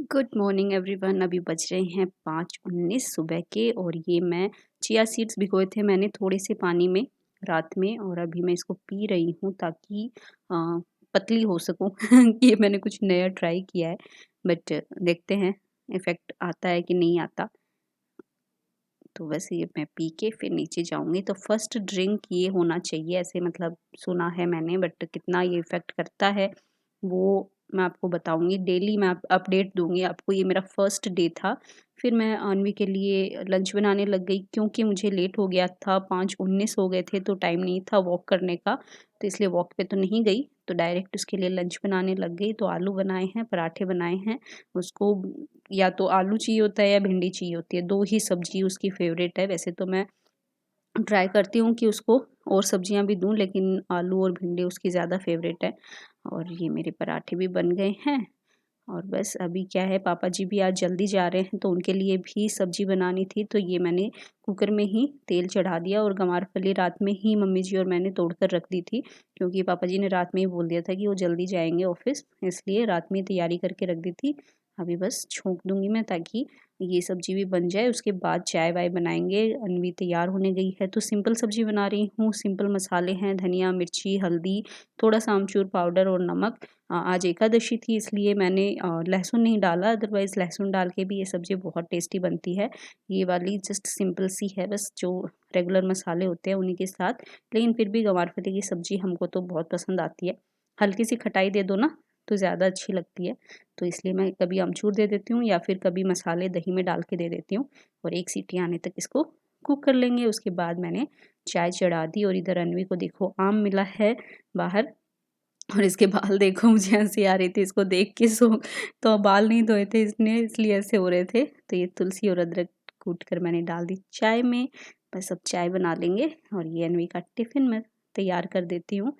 Good morning everyone. अभी बज रहे हैं 5:19 सुबह के और ये मैं चिया सीड्स भिगोए थे मैंने थोड़े से पानी में रात में और अभी मैं इसको पी रही हूँ ताकि पतली हो सकूँ। ये मैंने कुछ नया ट्राई किया है बट देखते हैं इफ़ेक्ट आता है कि नहीं आता। तो बस ये मैं पी के फिर नीचे जाऊँगी। तो फर्स्ट ड्रिंक ये होना चाहिए ऐसे मतलब सुना है मैंने बट कितना ये इफ़ेक्ट करता है वो मैं आपको बताऊँगी। डेली मैं अपडेट दूँगी आपको। ये मेरा फर्स्ट डे था। फिर मैं अन्वी के लिए लंच बनाने लग गई क्योंकि मुझे लेट हो गया था, 5:19 हो गए थे तो टाइम नहीं था वॉक करने का, तो इसलिए वॉक पे तो नहीं गई। तो डायरेक्ट उसके लिए लंच बनाने लग गई। तो आलू बनाए हैं, पराठे बनाए हैं। उसको या तो आलू चाहिए होता है या भिंडी चाहिए होती है, 2 ही सब्ज़ी उसकी फ़ेवरेट है। वैसे तो मैं ट्राई करती हूँ कि उसको और सब्जियाँ भी दूँ लेकिन आलू और भिंडी उसकी ज़्यादा फ़ेवरेट है। और ये मेरे पराठे भी बन गए हैं और बस अभी क्या है पापा जी भी आज जल्दी जा रहे हैं तो उनके लिए भी सब्ज़ी बनानी थी तो ये मैंने कुकर में ही तेल चढ़ा दिया और गंवारफली रात में ही मम्मी जी और मैंने तोड़ कर रख दी थी क्योंकि पापा जी ने रात में ही बोल दिया था कि वो जल्दी जाएंगे ऑफिस, इसलिए रात में ही तैयारी करके रख दी थी। अभी बस छोंक दूंगी मैं ताकि ये सब्जी भी बन जाए, उसके बाद चाय वाय बनाएंगे। अनवी तैयार होने गई है तो सिंपल सब्जी बना रही हूँ। सिंपल मसाले हैं धनिया मिर्ची हल्दी, थोड़ा सा आमचूर पाउडर और नमक। आज एकादशी थी इसलिए मैंने लहसुन नहीं डाला, अदरवाइज़ लहसुन डाल के भी ये सब्ज़ी बहुत टेस्टी बनती है। ये वाली जस्ट सिंपल सी है, बस जो रेगुलर मसाले होते हैं उन्हीं के साथ। लेकिन फिर भी गंवारफली की सब्ज़ी हमको तो बहुत पसंद आती है। हल्की सी खटाई दे दो ना तो ज़्यादा अच्छी लगती है। तो इसलिए मैं कभी अमचूर दे देती हूँ या फिर कभी मसाले दही में डाल के दे देती हूँ और 1 सीटी आने तक इसको कुक कर लेंगे। उसके बाद मैंने चाय चढ़ा दी और इधर अनवी को देखो आम मिला है बाहर और इसके बाल देखो, मुझे हँसी आ रही थी इसको देख के। तो बाल नहीं धोए थे इसने इसलिए ऐसे हो रहे थे। तो ये तुलसी और अदरक कूट कर मैंने डाल दी चाय में। बस अब चाय बना लेंगे और ये अनवी का टिफ़िन मैं तैयार कर देती हूँ।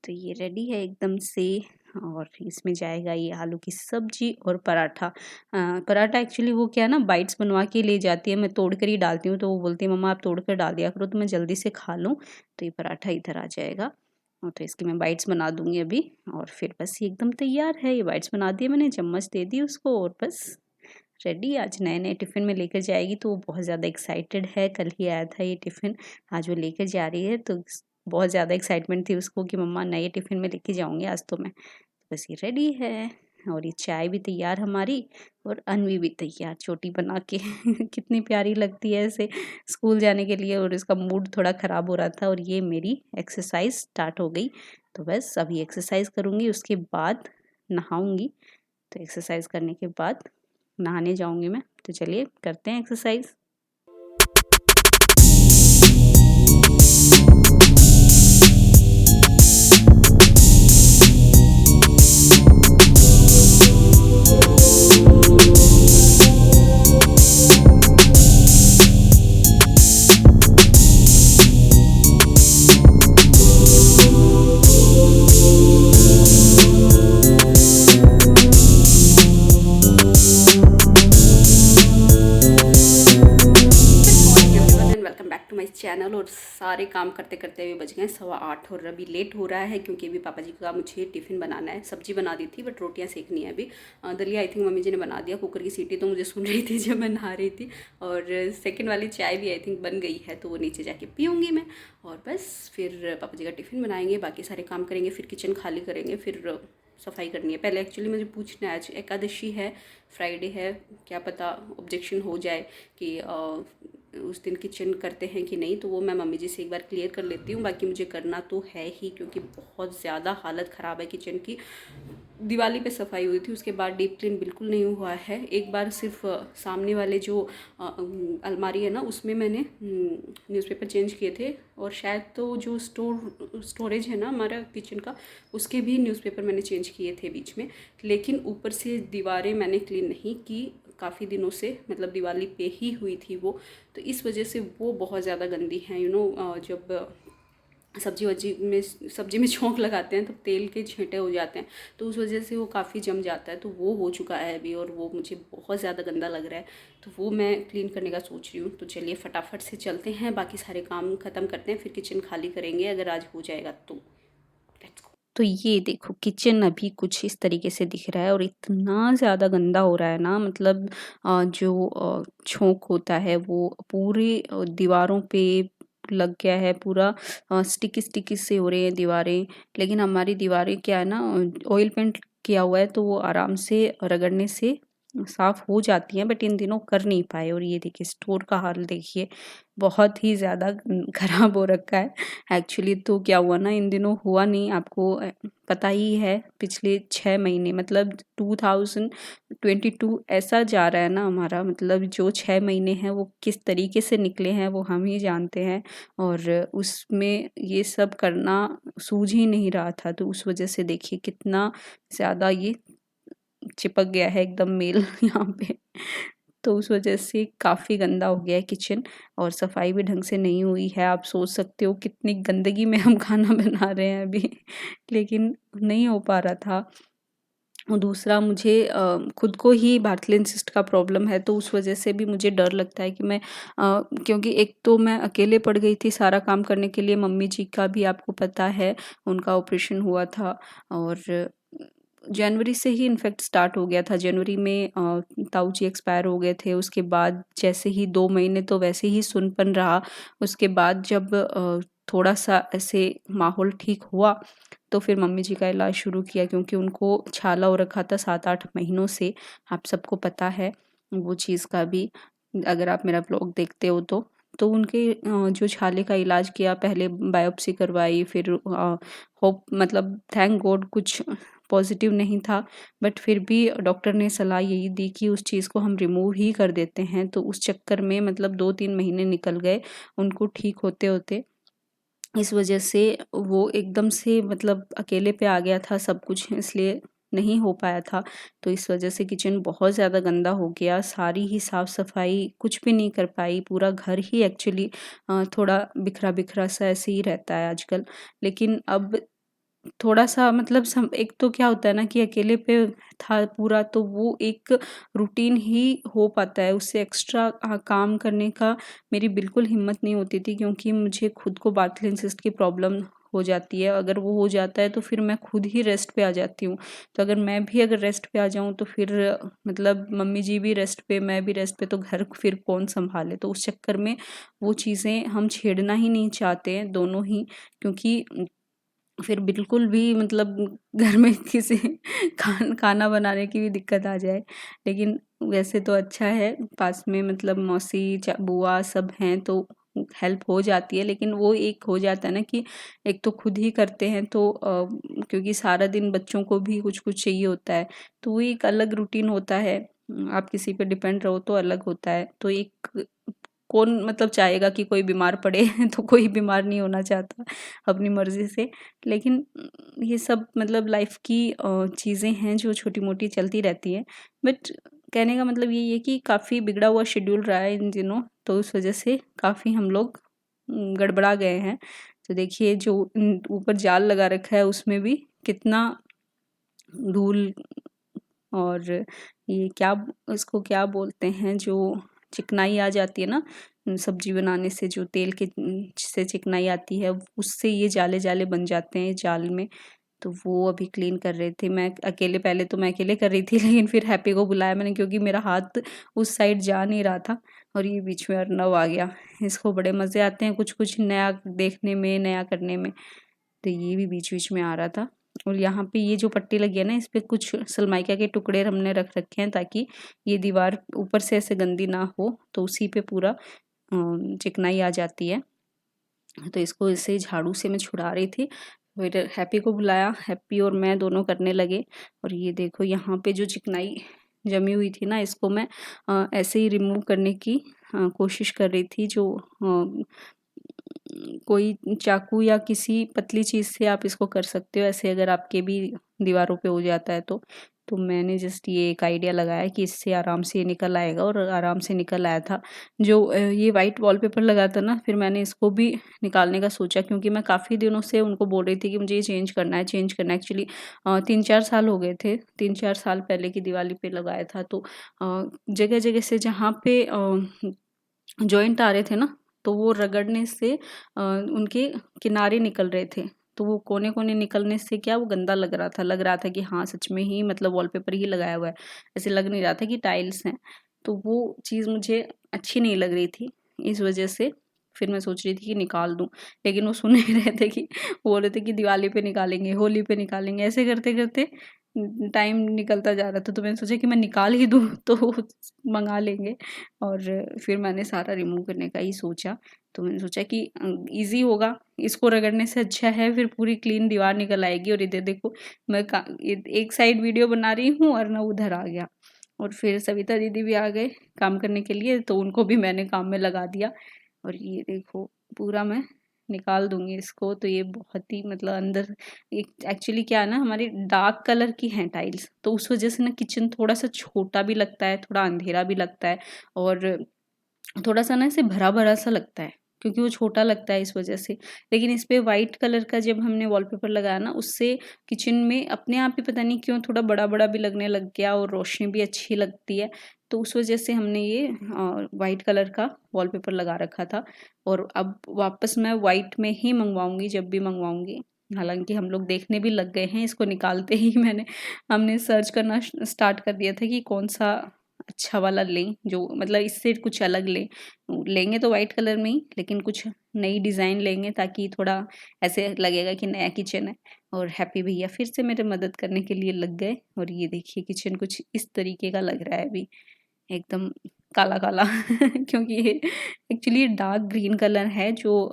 तो ये रेडी है एकदम से और इसमें जाएगा ये आलू की सब्जी और पराठा। पराठा एक्चुअली वो क्या है ना बाइट्स बनवा के ले जाती है, मैं तोड़ कर ही डालती हूँ तो वो बोलती है मम्मा आप तोड़ कर डाल दिया करो तो मैं जल्दी से खा लूँ। तो ये पराठा इधर आ जाएगा और तो इसकी मैं बाइट्स बना दूंगी अभी और फिर बस ये एकदम तैयार है। ये बाइट्स बना दिए मैंने, चम्मच दे दी उसको और बस रेडी। आज नए नए टिफ़िन में लेकर जाएगी तो वो बहुत ज़्यादा एक्साइटेड है। कल ही आया था ये टिफ़िन, आज वो लेकर जा रही है तो बहुत ज़्यादा एक्साइटमेंट थी उसको कि मम्मा नए टिफ़िन में लेके जाऊँगी आज तो मैं। बस ये रेडी है और ये चाय भी तैयार हमारी और अनवी भी तैयार चोटी बना के। कितनी प्यारी लगती है ऐसे स्कूल जाने के लिए। और इसका मूड थोड़ा ख़राब हो रहा था और ये मेरी एक्सरसाइज स्टार्ट हो गई। तो बस अभी एक्सरसाइज करूँगी उसके बाद नहाऊँगी। तो एक्सरसाइज करने के बाद नहाने जाऊँगी मैं। तो चलिए करते हैं exercise. Welcome back to my channel. और सारे काम करते करते अभी बज गए 8:15 और अभी लेट हो रहा है क्योंकि अभी पापा जी का मुझे टिफ़िन बनाना है। सब्जी बना दी थी बट रोटियां सेकनी है अभी। दलिया आई थिंक मम्मी जी ने बना दिया। कुकर की सीटी तो मुझे सुन रही थी जब मैं नहा रही थी और सेकेंड वाली चाय भी आई थिंक बन गई है तो वो नीचे जाके पीऊँगी मैं। और बस फिर पापा जी का टिफ़िन बनाएंगे, बाकी सारे काम करेंगे, फिर किचन खाली करेंगे, फिर सफाई करनी है। पहले एक्चुअली मुझे पूछना है, आज एकादशी है, फ्राइडे है, क्या पता ऑब्जेक्शन हो जाए कि उस दिन किचन करते हैं कि नहीं, तो वो मैं मम्मी जी से एक बार क्लियर कर लेती हूँ। बाकी मुझे करना तो है ही क्योंकि बहुत ज़्यादा हालत ख़राब है किचन की। दिवाली पे सफाई हुई थी, उसके बाद डीप क्लीन बिल्कुल नहीं हुआ है। एक बार सिर्फ सामने वाले जो अलमारी है ना उसमें मैंने न्यूज़पेपर चेंज किए थे और शायद तो जो स्टोरेज है ना हमारा किचन का उसके भी न्यूज़पेपर मैंने चेंज किए थे बीच में। लेकिन ऊपर से दीवारें मैंने क्लीन नहीं की काफ़ी दिनों से, मतलब दिवाली पे ही हुई थी वो, तो इस वजह से वो बहुत ज़्यादा गंदी हैं। जब सब्जी में छोंक लगाते हैं तो तेल के छींटे हो जाते हैं तो उस वजह से वो काफ़ी जम जाता है, तो वो हो चुका है अभी और वो मुझे बहुत ज़्यादा गंदा लग रहा है। तो वो मैं क्लीन करने का सोच रही हूँ। तो चलिए फटाफट से चलते हैं, बाकी सारे काम ख़त्म करते हैं, फिर किचन खाली करेंगे अगर आज हो जाएगा तो। Let's go. तो ये देखो किचन अभी कुछ इस तरीके से दिख रहा है और इतना ज़्यादा गंदा हो रहा है ना, मतलब जो छोंक होता है वो पूरी दीवारों पे लग गया है पूरा। स्टिकी स्टिकी से हो रही है दीवारें। लेकिन हमारी दीवारें क्या है ना, ऑयल पेंट किया हुआ है तो वो आराम से रगड़ने से साफ हो जाती हैं, बट इन दिनों कर नहीं पाए। और ये देखिए स्टोर का हाल देखिए, बहुत ही ज़्यादा खराब हो रखा है। एक्चुअली तो क्या हुआ ना, इन दिनों हुआ नहीं, आपको पता ही है, पिछले 6 महीने मतलब 2022 ऐसा जा रहा है ना हमारा, मतलब जो 6 महीने हैं वो किस तरीके से निकले हैं वो हम ही जानते हैं। और उसमें ये सब करना सूझ ही नहीं रहा था, तो उस वजह से देखिए कितना ज़्यादा ये चिपक गया है एकदम मेल यहाँ पे। तो उस वजह से काफ़ी गंदा हो गया है किचन और सफाई भी ढंग से नहीं हुई है। आप सोच सकते हो कितनी गंदगी में हम खाना बना रहे हैं अभी, लेकिन नहीं हो पा रहा था। और दूसरा मुझे खुद को ही बार्थलिन सिस्ट का प्रॉब्लम है, तो उस वजह से भी मुझे डर लगता है कि मैं क्योंकि एक तो मैं अकेले पड़ गई थी सारा काम करने के लिए, मम्मी जी का भी आपको पता है उनका ऑपरेशन हुआ था। और जनवरी से ही इनफैक्ट स्टार्ट हो गया था। जनवरी में ताऊ जी एक्सपायर हो गए थे, उसके बाद जैसे ही 2 महीने तो वैसे ही सुनपन रहा। उसके बाद जब थोड़ा-सा ऐसे माहौल ठीक हुआ, तो फिर मम्मी जी का इलाज शुरू किया, क्योंकि उनको छाला हो रखा था 7-8 महीनों से। आप सबको पता है वो चीज़ का भी, अगर आप मेरा ब्लॉग देखते हो तो। तो उनके जो छाले का इलाज किया, पहले बायोप्सी करवाई, फिर होप मतलब थैंक गॉड कुछ पॉज़िटिव नहीं था, बट फिर भी डॉक्टर ने सलाह यही दी कि उस चीज़ को हम रिमूव ही कर देते हैं। तो उस चक्कर में मतलब 2-3 महीने निकल गए उनको ठीक होते-होते। इस वजह से वो एकदम से मतलब अकेले पे आ गया था सब कुछ, इसलिए नहीं हो पाया था। तो इस वजह से किचन बहुत ज़्यादा गंदा हो गया, सारी ही साफ-सफाई कुछ भी नहीं कर पाई, पूरा घर ही एक्चुअली थोड़ा बिखरा-बिखरा सा ऐसे ही रहता है आजकल। लेकिन अब थोड़ा-सा मतलब एक तो क्या होता है ना कि अकेले पे था पूरा, तो वो एक रूटीन ही हो पाता है, उससे एक्स्ट्रा काम करने का मेरी बिल्कुल हिम्मत नहीं होती थी, क्योंकि मुझे खुद को बार्थलिन सिस्ट की प्रॉब्लम हो जाती है। अगर वो हो जाता है तो फिर मैं खुद ही रेस्ट पे आ जाती हूँ। तो अगर मैं भी अगर रेस्ट पे आ जाऊँ तो फिर मतलब मम्मी जी भी रेस्ट पे, मैं भी रेस्ट पे, तो घर फिर कौन सँभाले? तो उस चक्कर में वो चीज़ें हम छेड़ना ही नहीं चाहते हैं दोनों ही, क्योंकि फिर बिल्कुल भी मतलब घर में किसी खाना बनाने की भी दिक्कत आ जाए। लेकिन वैसे तो अच्छा है, पास में मतलब मौसी, बुआ सब हैं तो हेल्प हो जाती है। लेकिन वो एक हो जाता है ना कि एक तो खुद ही करते हैं तो क्योंकि सारा दिन बच्चों को भी कुछ-कुछ चाहिए होता है, तो वो एक अलग रूटीन होता है। आप किसी पे डिपेंड रहो तो अलग होता है। तो एक कौन मतलब चाहेगा कि कोई बीमार पड़े तो कोई बीमार नहीं होना चाहता अपनी मर्ज़ी से। लेकिन ये सब मतलब लाइफ़ की चीज़ें हैं जो छोटी-मोटी चलती रहती हैं। बट कहने का मतलब यही है कि काफ़ी बिगड़ा हुआ शेड्यूल रहा है इन दिनों, तो उस वज़ह से काफ़ी हम लोग गड़बड़ा गए हैं। तो देखिए जो ऊपर जाल लगा रखा है उसमें भी कितना धूल और ये क्या इसको क्या बोलते हैं, जो चिकनाई आ जाती है ना, सब्ज़ी बनाने से जो तेल के से चिकनाई आती है, उससे ये जाले-जाले बन जाते हैं जाल में। तो वो अभी क्लीन कर रहे थे। मैं अकेले, पहले तो मैं अकेले कर रही थी लेकिन फिर हैप्पी को बुलाया मैंने, क्योंकि मेरा हाथ उस साइड जा नहीं रहा था और ये बीच में अर्नव आ गया। इसको बड़े मज़े आते हैं कुछ-कुछ नया देखने में, नया करने में। तो ये भी बीच-बीच में आ रहा था। और यहाँ पे ये जो पट्टी लगी है ना, इस पे कुछ सनमाइका के टुकड़े हमने रख रखे हैं, ताकि ये दीवार ऊपर से ऐसे गंदी ना हो, तो उसी पे पूरा चिकनाई आ जाती है। तो इसको ऐसे झाड़ू से मैं छुड़ा रही थी। फिर हैप्पी को बुलाया, हैप्पी और मैं दोनों करने लगे। और ये देखो यहाँ पे जो चिकनाई जमी हुई थी ना, इसको मैं ऐसे ही रिमूव करने की कोशिश कर रही थी। जो कोई चाकू या किसी पतली चीज़ से आप इसको कर सकते हो, ऐसे अगर आपके भी दीवारों पे हो जाता है तो। तो मैंने जस्ट ये एक आइडिया लगाया कि इससे आराम से ये निकल आएगा, और आराम से निकल आया था। जो ये व्हाइट वॉलपेपर लगा था ना, फिर मैंने इसको भी निकालने का सोचा, क्योंकि मैं काफ़ी दिनों से उनको बोल रही थी कि मुझे ये चेंज करना है, चेंज करना है। एक्चुअली 3-4 साल हो गए थे, 3-4 साल पहले की दिवाली पे लगाया था। तो जगह-जगह से जहाँ पे जॉइंट आ रहे थे ना, तो वो रगड़ने से उनके किनारे निकल रहे थे। तो वो कोने-कोने निकलने से क्या वो गंदा लग रहा था कि हाँ, सच में ही मतलब वॉलपेपर ही लगाया हुआ है। ऐसे लग नहीं रहा था कि टाइल्स हैं। तो वो चीज़ मुझे अच्छी नहीं लग रही थी। इस वजह से फिर मैं सोच रही थी कि निकाल दूँ, लेकिन वो सुन नहीं रहे थे कि बोल रहे थे कि दिवाली पे निकालेंगे, होली पे निकालेंगे, ऐसे करते-करते टाइम निकलता जा रहा था। तो मैंने सोचा कि मैं निकाल ही दूँ तो मँगा लेंगे, और फिर मैंने सारा रिमूव करने का ही सोचा। तो मैंने सोचा कि ईज़ी होगा, इसको रगड़ने से अच्छा है फिर पूरी क्लीन दीवार निकल आएगी। और इधर देखो मैं एक साइड वीडियो बना रही हूँ और ना उधर आ गया। और फिर सविता दीदी भी आ गए काम करने के लिए, तो उनको भी मैंने काम में लगा दिया। और ये देखो पूरा मैं निकाल दूँगी इसको। तो ये बहुत ही मतलब अंदर एक एक्चुअली क्या है ना, हमारी डार्क कलर की हैं टाइल्स, तो उस वजह से ना किचन थोड़ा-सा छोटा भी लगता है, थोड़ा अंधेरा भी लगता है, और थोड़ा-सा ना ऐसे भरा-भरा सा लगता है, क्योंकि वो छोटा लगता है इस वजह से। लेकिन इस पे व्हाइट कलर का जब हमने वॉलपेपर लगाया ना, उससे किचन में अपने आप ही पता नहीं क्यों थोड़ा बड़ा-बड़ा भी लगने लग गया, और रोशनी भी अच्छी लगती है। तो उस वजह से हमने ये व्हाइट कलर का वॉलपेपर लगा रखा था। और अब वापस मैं व्हाइट में ही मँगवाऊँगी जब भी मँगवाऊँगी। हालाँकि हम लोग देखने भी लग गए हैं, इसको निकालते ही हमने सर्च करना स्टार्ट कर दिया था कि कौन-सा अच्छा वाला लें, जो मतलब इससे कुछ अलग लें। लेंगे तो व्हाइट कलर में ही, लेकिन कुछ नई डिज़ाइन लेंगे ताकि थोड़ा ऐसे लगेगा कि नया किचन है। और हैप्पी भैया फिर से मेरे मदद करने के लिए लग गए, और ये देखिए किचन कुछ इस तरीके का लग रहा है अभी, एकदम काला-काला क्योंकि ये एक्चुअली डार्क ग्रीन कलर है, जो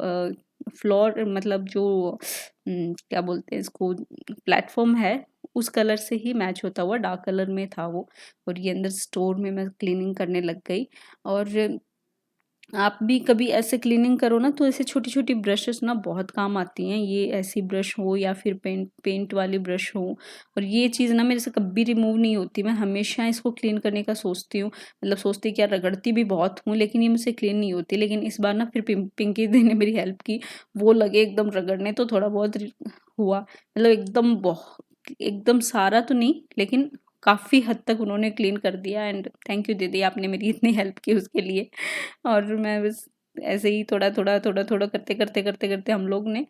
फ्लोर मतलब जो क्या बोलते हैं इसको, प्लेटफ़ॉर्म है, उस कलर से ही मैच होता हुआ डार्क कलर में था वो। और ये अंदर स्टोर में मैं क्लीनिंग करने लग गई। और आप भी कभी ऐसे क्लीनिंग करो ना, तो ऐसे छोटी-छोटी ब्रशेज़ ना बहुत काम आती हैं। ये ऐसी ब्रश हो या फिर पेंट पेंट वाली ब्रश हो, और ये चीज़ ना मेरे से कभी रिमूव नहीं होती। मैं हमेशा इसको क्लीन करने का सोचती हूँ, मतलब सोचती क्या, रगड़ती भी बहुत हूँ, लेकिन ये मुझसे क्लीन नहीं होती। लेकिन इस बार ना फिर पिंकी दी ने मेरी हेल्प की, वो लगे एकदम रगड़ने, तो थोड़ा बहुत हुआ। मतलब एकदम सारा तो नहीं, लेकिन काफ़ी हद तक उन्होंने क्लीन कर दिया। एंड थैंक यू दीदी, आपने मेरी इतनी हेल्प की उसके लिए। और मैं बस ऐसे ही थोड़ा-थोड़ा करते-करते हम लोग ने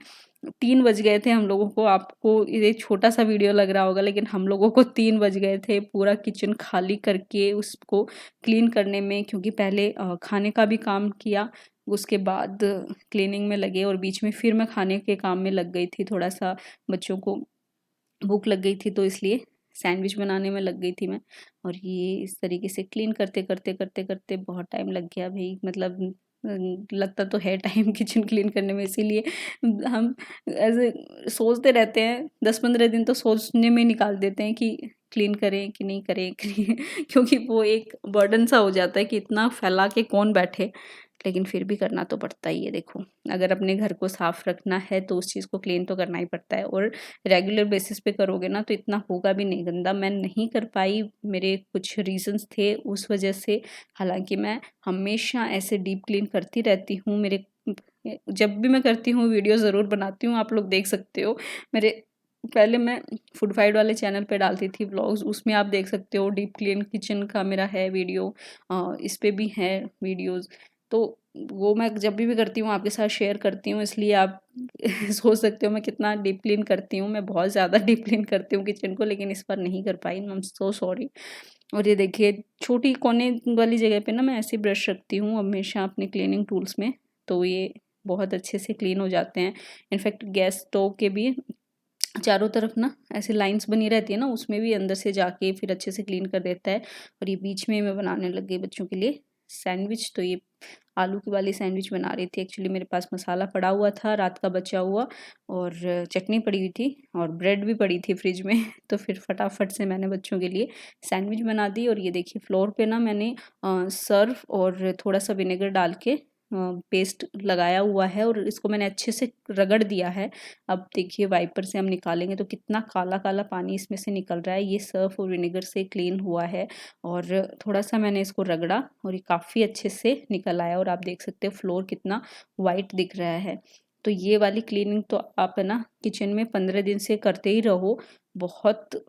3 बज गए थे हम लोगों को। आपको ये छोटा-सा वीडियो लग रहा होगा, लेकिन हम लोगों को 3 बज गए थे पूरा किचन खाली करके उसको क्लीन करने में, क्योंकि पहले खाने का भी काम किया, उसके बाद क्लीनिंग में लगे, और बीच में फिर मैं खाने के काम में लग गई थी। थोड़ा-सा बच्चों को भूख लग गई थी, तो इसलिए सैंडविच बनाने में लग गई थी मैं। और ये इस तरीके से क्लीन करते-करते बहुत टाइम लग गया भई, मतलब लगता तो है टाइम किचन क्लीन करने में, इसीलिए हम ऐसे सोचते रहते हैं, 10-15 दिन तो सोचने में निकाल देते हैं कि क्लीन करें कि नहीं करें क्योंकि वो एक बर्डन सा हो जाता है कि इतना फैला के कौन बैठे। लेकिन फिर भी करना तो पड़ता ही है देखो, अगर अपने घर को साफ रखना है तो उस चीज़ को क्लीन तो करना ही पड़ता है। और रेगुलर बेसिस पे करोगे ना, तो इतना होगा भी नहीं गंदा। मैं नहीं कर पाई, मेरे कुछ रीज़न्स थे उस वजह से। हालाँकि मैं हमेशा ऐसे डीप क्लीन करती रहती हूँ। मेरे जब भी मैं करती हूँ वीडियो ज़रूर बनाती हूँ, आप लोग देख सकते हो। मेरे पहले मैं फूड फाइट वाले चैनल पे डालती थी व्लॉग्स, उसमें आप देख सकते हो डीप क्लीन किचन का मेरा है वीडियो। इस पे भी है वीडियोज़। तो वो मैं जब भी करती हूँ आपके साथ शेयर करती हूँ, इसलिए आप सोच सकते हो मैं कितना डीप क्लीन करती हूँ। मैं बहुत ज़्यादा डीप क्लीन करती हूँ किचन को, लेकिन इस बार नहीं कर पाई। I am so sorry. और ये देखिए छोटी कोने वाली जगह पे ना मैं ऐसी ब्रश रखती हूँ हमेशा अपने क्लीनिंग टूल्स में, तो ये बहुत अच्छे से क्लीन हो जाते हैं। इनफैक्ट गैस स्टोव के भी चारों तरफ ना ऐसे लाइन्स बनी रहती है ना, उसमें भी अंदर से जाके फिर अच्छे से क्लीन कर देता है। और ये बीच में मैं बनाने लग गई बच्चों के लिए सैंडविच। तो ये आलू की वाली सैंडविच बना रही थी। एक्चुअली मेरे पास मसाला पड़ा हुआ था रात का बचा हुआ, और चटनी पड़ी हुई थी, और ब्रेड भी पड़ी थी फ्रिज में तो फिर फटाफट से मैंने बच्चों के लिए सैंडविच बना दी। और ये देखिए फ्लोर पे ना मैंने सर्फ और थोड़ा सा विनेगर डाल के पेस्ट लगाया हुआ है, और इसको मैंने अच्छे से रगड़ दिया है। अब देखिए वाइपर से हम निकालेंगे तो कितना काला-काला पानी इसमें से निकल रहा है। ये सर्फ और विनेगर से क्लीन हुआ है, और थोड़ा-सा मैंने इसको रगड़ा और ये काफ़ी अच्छे से निकल आया, और आप देख सकते हो फ्लोर कितना वाइट दिख रहा है। तो ये वाली क्लीनिंग तो आप है ना किचन में 15 दिन से करते ही रहो, बहुत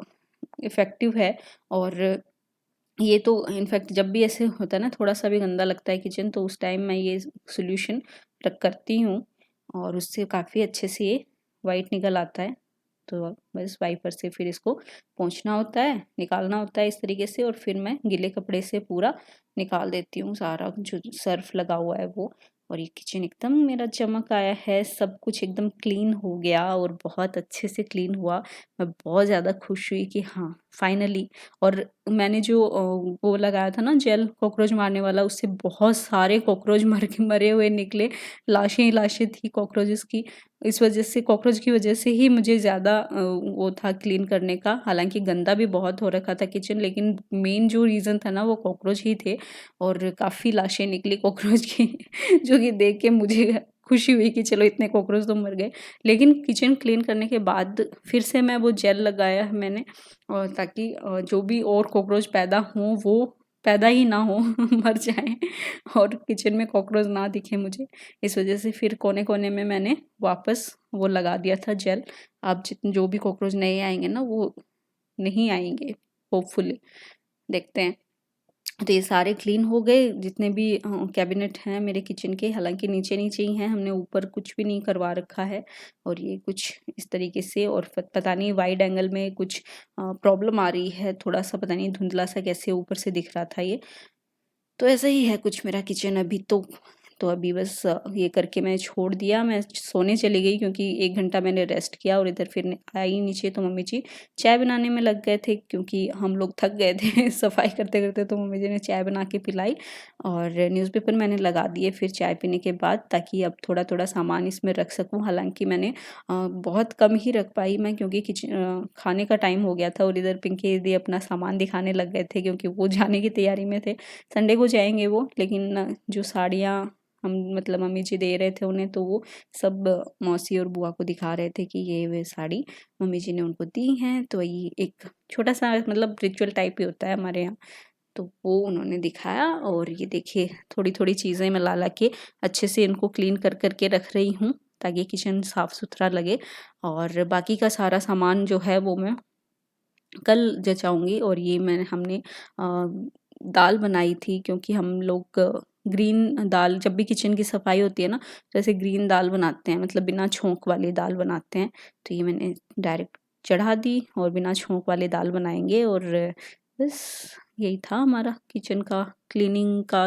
इफ़ेक्टिव है। और ये तो इनफैक्ट जब भी ऐसे होता है ना, थोड़ा-सा भी गंदा लगता है किचन, तो उस टाइम मैं ये सॉल्यूशन करती हूँ, और उससे काफ़ी अच्छे से ये वाइट निकल आता है। तो बस वाइपर से फिर इसको पोंछना होता है, निकालना होता है इस तरीके से, और फिर मैं गीले कपड़े से पूरा निकाल देती हूँ सारा जो सर्फ लगा हुआ है वो। और ये किचन एकदम मेरा चमक आया है, सब कुछ एकदम क्लीन हो गया और बहुत अच्छे से क्लीन हुआ। मैं बहुत ज़्यादा खुश हुई कि हाँ फाइनली। और मैंने जो वो लगाया था ना जेल कॉकरोच मारने वाला, उससे बहुत सारे कॉकरोच मरे हुए निकले। लाशें ही लाशें थी कॉकरोचेस की। इस वजह से, कॉकरोच की वजह से ही मुझे ज़्यादा वो था क्लीन करने का। हालांकि गंदा भी बहुत हो रखा था किचन, लेकिन मेन जो रीज़न था ना वो कॉकरोच ही थे। और काफ़ी लाशें निकली कॉकरोच की जो कि देख के मुझे खुशी हुई कि चलो इतने कॉकरोच तो मर गए। लेकिन किचन क्लीन करने के बाद फिर से मैं वो जेल लगाया है मैंने, और ताकि जो भी और कॉकरोच पैदा हों वो पैदा ही ना हो मर जाएँ और किचन में कॉकरोच ना दिखे मुझे। इस वजह से फिर कोने-कोने में मैंने वापस वो लगा दिया था जेल। अब जो भी कॉकरोच नए आएँगे ना वो नहीं आएँगे होपफुली, देखते हैं। तो ये सारे क्लीन हो गए जितने भी कैबिनेट हैं मेरे किचन के। हालांकि नीचे ही हैं, हमने ऊपर कुछ भी नहीं करवा रखा है। और ये कुछ इस तरीके से, और पता नहीं वाइड एंगल में कुछ प्रॉब्लम आ रही है, थोड़ा सा पता नहीं धुंधला सा कैसे ऊपर से दिख रहा था ये। तो ऐसा ही है कुछ मेरा किचन अभी तो अभी बस ये करके मैं छोड़ दिया, मैं सोने चली गई क्योंकि 1 घंटा मैंने रेस्ट किया। और इधर फिर आई नीचे तो मम्मी जी चाय बनाने में लग गए थे क्योंकि हम लोग थक गए थे सफाई करते-करते। तो मम्मी जी ने चाय बना के पिलाई और न्यूज़पेपर मैंने लगा दिए फिर चाय पीने के बाद, ताकि अब थोड़ा-थोड़ा सामान इसमें रख सकूँ। हालाँकि मैंने बहुत कम ही रख पाई मैं, क्योंकि खाने का टाइम हो गया था और इधर पिंकी दीदी अपना सामान दिखाने लग गए थे क्योंकि वो जाने की तैयारी में थे। संडे को जाएँगे वो, लेकिन जो साड़ियाँ हम मतलब मम्मी जी दे रहे थे उन्हें, तो वो सब मौसी और बुआ को दिखा रहे थे कि ये वे साड़ी मम्मी जी ने उनको दी हैं। तो ये एक छोटा-सा मतलब रिचुअल टाइप ही होता है हमारे यहाँ। तो वो उन्होंने दिखाया, और ये देखिए थोड़ी-थोड़ी चीज़ें मैं ला-ला के अच्छे से इनको क्लीन कर के रख रही हूँ ताकि किचन साफ-सुथरा लगे। और बाकी का सारा सामान जो है वो मैं कल जचाऊँगी। और ये हमने दाल बनाई थी क्योंकि हम लोग ग्रीन दाल, जब भी किचन की सफाई होती है ना, जैसे ग्रीन दाल बनाते हैं, मतलब बिना छोंक वाली दाल बनाते हैं। तो ये मैंने डायरेक्ट चढ़ा दी और बिना छोंक वाली दाल बनाएँगे। और बस यही था हमारा किचन का क्लीनिंग का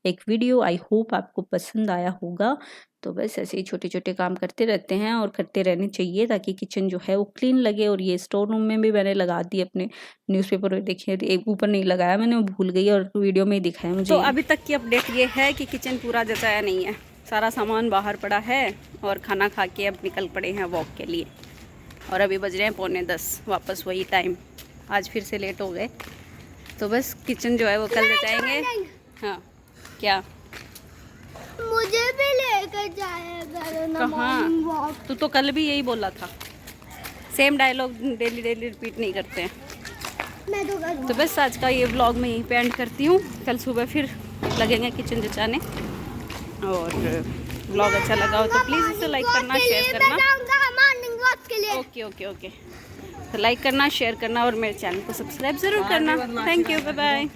एक वीडियो। आई होप आपको पसंद आया होगा। तो बस ऐसे ही छोटे-छोटे काम करते रहते हैं और करते रहने चाहिए ताकि किचन जो है वो क्लीन लगे। और ये स्टोर रूम में भी मैंने लगा दी अपने न्यूज़पेपर, देखिए एक ऊपर नहीं लगाया मैंने, वो भूल गई और वीडियो में ही दिखाया मुझे। तो अभी तक की अपडेट ये है कि किचन पूरा जचाया नहीं है, सारा सामान बाहर पड़ा है और खाना खा के अब निकल पड़े हैं वॉक के लिए। और अभी बज रहे हैं 9:45, वापस वही टाइम, आज फिर से लेट हो गए। तो बस किचन जो है वो कल जचाएंगे। हाँ क्या, मुझे भी लेकर जाएगा कहाँ? तो कल भी यही बोला था, सेम डायलॉग डेली रिपीट नहीं करते हैं। मैं तो बस आज का ये व्लॉग मैं यहीं पे एंड करती हूँ। कल सुबह फिर लगेंगे किचन जचाने। और व्लॉग अच्छा लगा हो तो प्लीज़ इसे लाइक करना, शेयर करना। ओके ओके ओके, तो लाइक करना, शेयर करना और मेरे चैनल को सब्सक्राइब ज़रूर करना। Thank you, bye bye.